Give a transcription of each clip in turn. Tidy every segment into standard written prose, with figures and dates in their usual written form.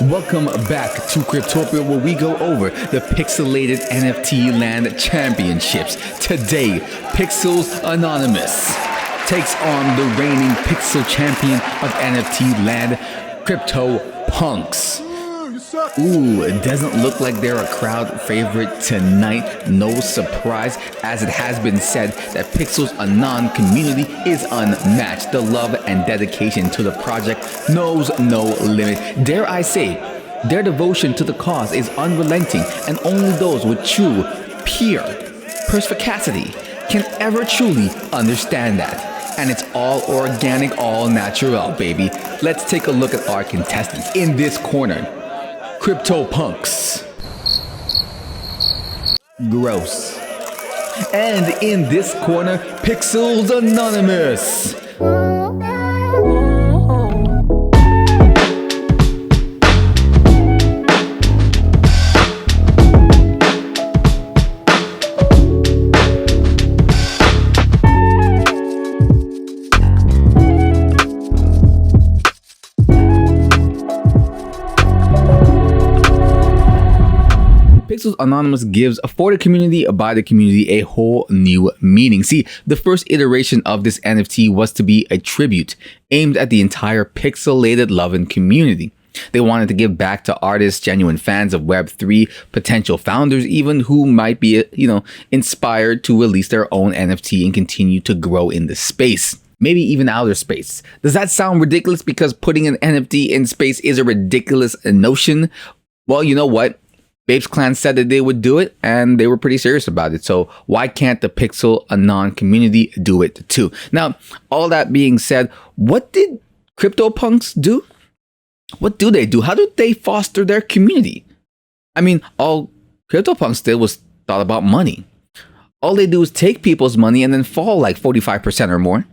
Welcome back to Cryptopia, where we go over the pixelated NFT land championships. Today, Pixels Anonymous takes on the reigning pixel champion of NFT land, CryptoPunks. Ooh, it doesn't look like they're a crowd favorite tonight. No surprise, as it has been said that Pixels Anon community is unmatched. The love and dedication to the project knows no limit. Dare I say, their devotion to the cause is unrelenting, and only those with true, pure perspicacity can ever truly understand that. And it's all organic, all natural, baby. Let's take a look at our contestants. In this corner, CryptoPunks. Gross. And in this corner, Pixels Anonymous. Pixels Anonymous gives for the community by the community a whole new meaning. See, the first iteration of this NFT was to be a tribute aimed at the entire pixelated loving community. They wanted to give back to artists, genuine fans of Web3, potential founders even who might be, inspired to release their own NFT and continue to grow in the space. Maybe even outer space. Does that sound ridiculous because putting an NFT in space is a ridiculous notion? Well, you know what? Babes Clan said that they would do it, and they were pretty serious about it. So why can't the Pixel Anon community do it too? Now, all that being said, what did CryptoPunks do? What do they do? How do they foster their community? I mean, all CryptoPunks did was thought about money. All they do is take people's money and then fall like 45% or more.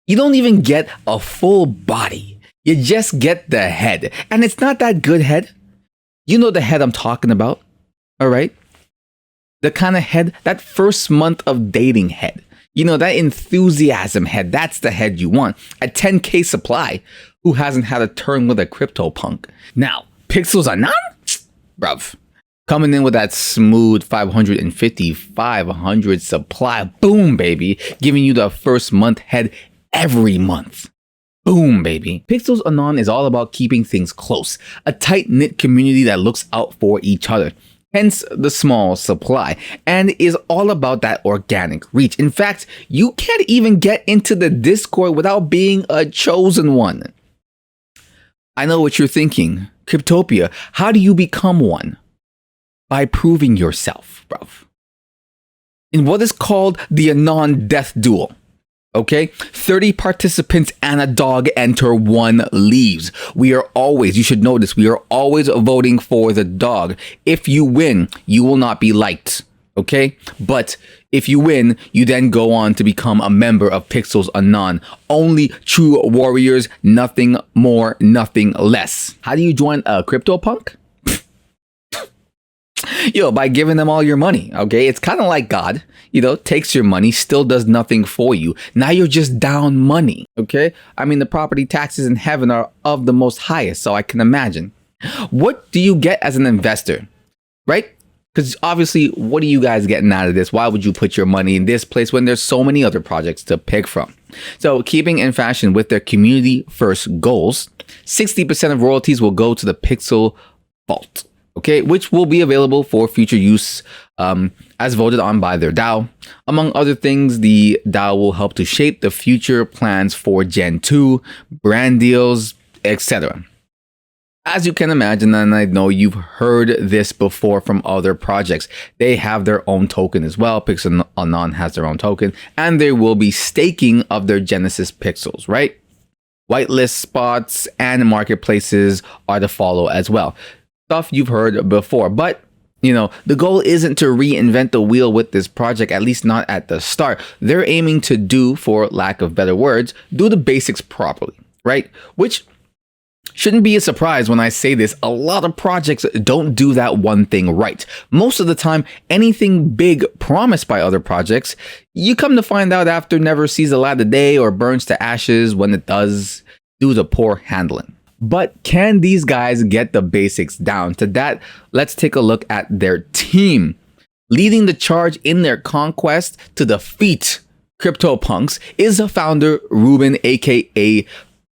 You don't even get a full body. You just get the head. And it's not that good head. You know the head I'm talking about, all right? The kind of head, that first month of dating head. You know, that enthusiasm head, that's the head you want. At 10K supply, who hasn't had a turn with a CryptoPunk? Now, Pixels Anon? Bruv. Coming in with that smooth 550, 500 supply. Boom, baby. Giving you the first month head every month. Boom, baby. Pixels Anon is all about keeping things close, a tight-knit community that looks out for each other, hence the small supply, and is all about that organic reach. In fact, you can't even get into the Discord without being a chosen one. I know what you're thinking. Cryptopia, how do you become one? By proving yourself, bruv. In what is called the Anon Death Duel. Okay, 30 participants and a dog enter, one leaves. We are always, you should know this, we are always voting for the dog. If you win, you will not be liked. Okay, but if you win, you then go on to become a member of Pixels Anon. Only true warriors, nothing more, nothing less. How do you join a CryptoPunk? By giving them all your money, okay? It's kind of like God, takes your money, still does nothing for you. Now you're just down money, okay? I mean, the property taxes in heaven are of the most highest, so I can imagine. What do you get as an investor, right? Because obviously, what are you guys getting out of this? Why would you put your money in this place when there's so many other projects to pick from? So keeping in fashion with their community first goals, 60% of royalties will go to the Pixel Vault. Okay, which will be available for future use as voted on by their DAO. Among other things, the DAO will help to shape the future plans for Gen 2, brand deals, etc. As you can imagine, and I know you've heard this before from other projects, they have their own token as well. Pixel Anon has their own token, and there will be staking of their Genesis pixels, right? Whitelist spots and marketplaces are to follow as well. Stuff you've heard before, but the goal isn't to reinvent the wheel with this project, at least not at the start. They're aiming to do, for lack of better words, do the basics properly, right? Which shouldn't be a surprise when I say this. A lot of projects don't do that one thing right. Most of the time, anything big promised by other projects, you come to find out after never sees the light of day or burns to ashes when it does, due to poor handling. But can these guys get the basics down? To that, let's take a look at their team. Leading the charge in their conquest to defeat CryptoPunks is the founder Ruben, aka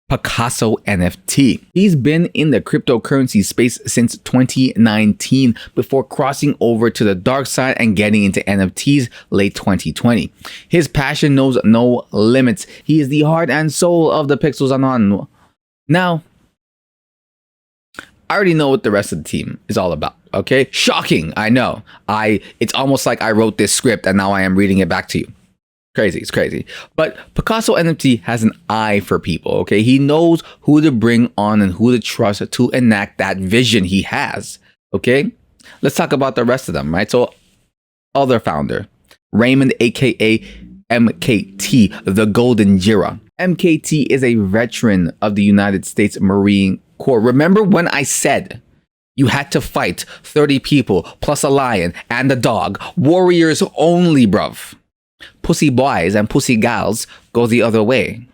Picasso NFT. He's been in the cryptocurrency space since 2019 before crossing over to the dark side and getting into NFTs late 2020. His passion knows no limits. He is the heart and soul of the Pixels Anon. Now, I already know what the rest of the team is all about, okay? Shocking, I know. It's almost like I wrote this script and now I am reading it back to you. Crazy, it's crazy. But Picasso NFT has an eye for people, okay? He knows who to bring on and who to trust to enact that vision he has, okay? Let's talk about the rest of them, right? So, other founder, Raymond, aka MKT, the Golden Jira. MKT is a veteran of the United States Marine Corps. Remember when I said you had to fight 30 people plus a lion and a dog? Warriors only, bruv. Pussy boys and pussy gals go the other way.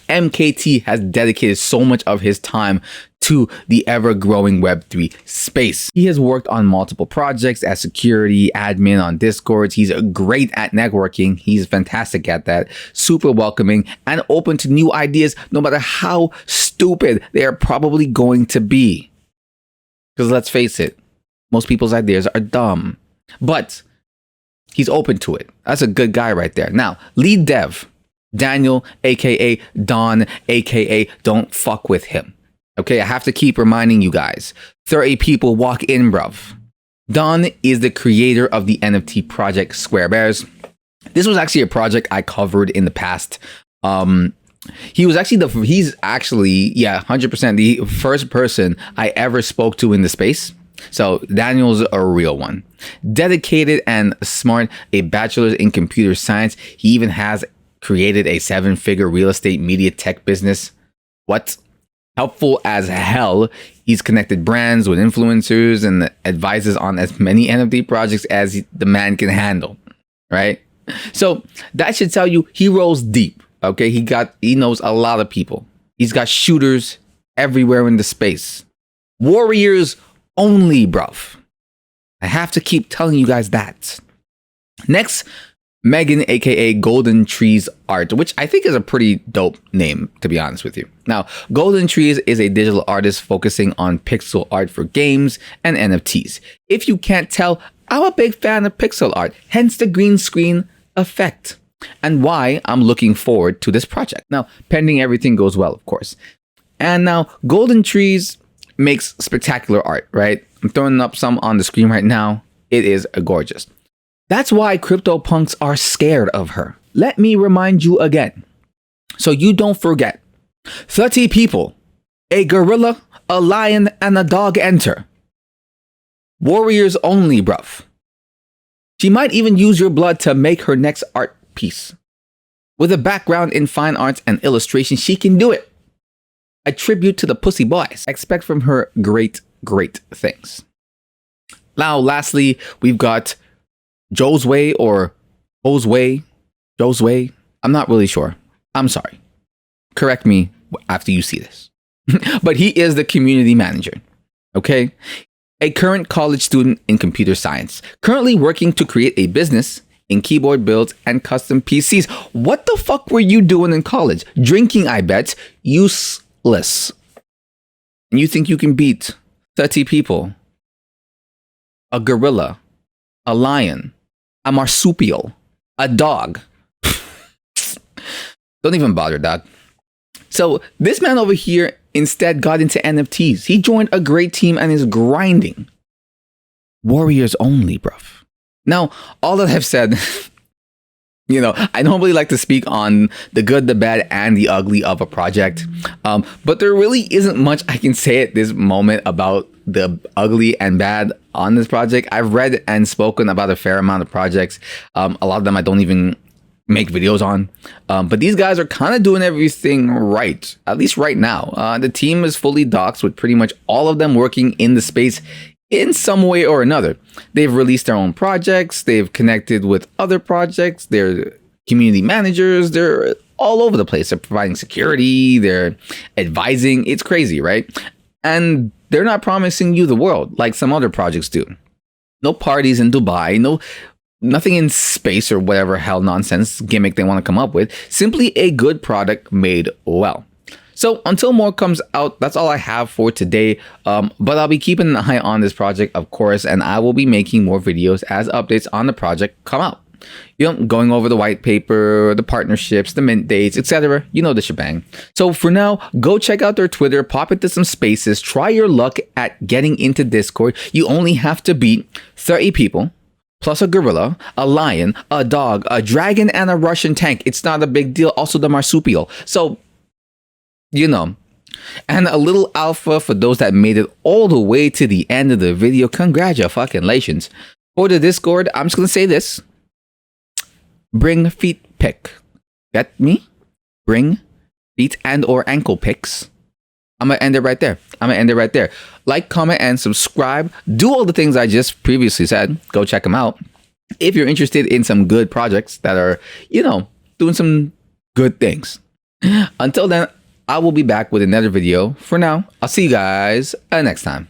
MKT has dedicated so much of his time to the ever-growing Web3 space. He has worked on multiple projects as security admin on Discord. He's great at networking. He's fantastic at that. Super welcoming and open to new ideas, no matter how stupid they are probably going to be. Because let's face it, most people's ideas are dumb. But he's open to it. That's a good guy right there. Now, lead dev, Daniel, aka Don, aka don't fuck with him. Okay, I have to keep reminding you guys. 30 people walk in, bruv. Don is the creator of the NFT project Square Bears. This was actually a project I covered in the past. He's actually 100% the first person I ever spoke to in the space. So Daniel's a real one. Dedicated and smart, a bachelor's in computer science. He even has created a 7-figure real estate media tech business. What? Helpful as hell. He's connected brands with influencers and advises on as many NFT projects as the man can handle, right? So that should tell you he rolls deep, okay? He knows a lot of people. He's got shooters everywhere in the space. Warriors only, bruv. I have to keep telling you guys that. Next, Megan, aka Golden Trees Art, which I think is a pretty dope name, to be honest with you. Now, Golden Trees is a digital artist focusing on pixel art for games and NFTs. If you can't tell, I'm a big fan of pixel art, hence the green screen effect, and why I'm looking forward to this project. Now, pending everything goes well, of course. And now, Golden Trees makes spectacular art, right? I'm throwing up some on the screen right now. It is gorgeous. That's why CryptoPunks are scared of her. Let me remind you again, so you don't forget. 30 people, a gorilla, a lion, and a dog enter. Warriors only, bruv. She might even use your blood to make her next art piece. With a background in fine arts and illustration, she can do it. A tribute to the pussy boys. Expect from her great, great things. Now, lastly, we've got Josue or Josue. I'm not really sure. I'm sorry. Correct me after you see this. But he is the community manager. Okay? A current college student in computer science. Currently working to create a business in keyboard builds and custom PCs. What the fuck were you doing in college? Drinking, I bet. Useless. And you think you can beat 30 people? A gorilla. A lion. A marsupial, a dog. Don't even bother, dog. So this man over here instead got into NFTs. He joined a great team and is grinding. Warriors only, bruv. Now, all that I've said, I don't really like to speak on the good, the bad, and the ugly of a project. But there really isn't much I can say at this moment about the ugly and bad on this project. I've read and spoken about a fair amount of projects. A lot of them I don't even make videos on. But these guys are kind of doing everything right, at least right now. The team is fully doxed with pretty much all of them working in the space in some way or another. They've released their own projects. They've connected with other projects. They're community managers. They're all over the place. They're providing security, they're advising. It's crazy, right? And they're not promising you the world like some other projects do. No parties in Dubai, nothing in space or whatever hell nonsense gimmick they want to come up with. Simply a good product made well. So until more comes out, that's all I have for today. But I'll be keeping an eye on this project, of course, and I will be making more videos as updates on the project come out. Going over the white paper, the partnerships, the mint dates, etc. The shebang. So for now, go check out their Twitter, pop into some spaces, try your luck at getting into Discord. You only have to beat 30 people, plus a gorilla, a lion, a dog, a dragon, and a Russian tank. It's not a big deal. Also the marsupial. So, and a little alpha for those that made it all the way to the end of the video. Congratulations. For the Discord, I'm just going to say this. Bring feet pic. Get me? Bring feet and or ankle pics. I'm going to end it right there. Like, comment, and subscribe. Do all the things I just previously said. Go check them out. If you're interested in some good projects that are, doing some good things. Until then, I will be back with another video. For now, I'll see you guys next time.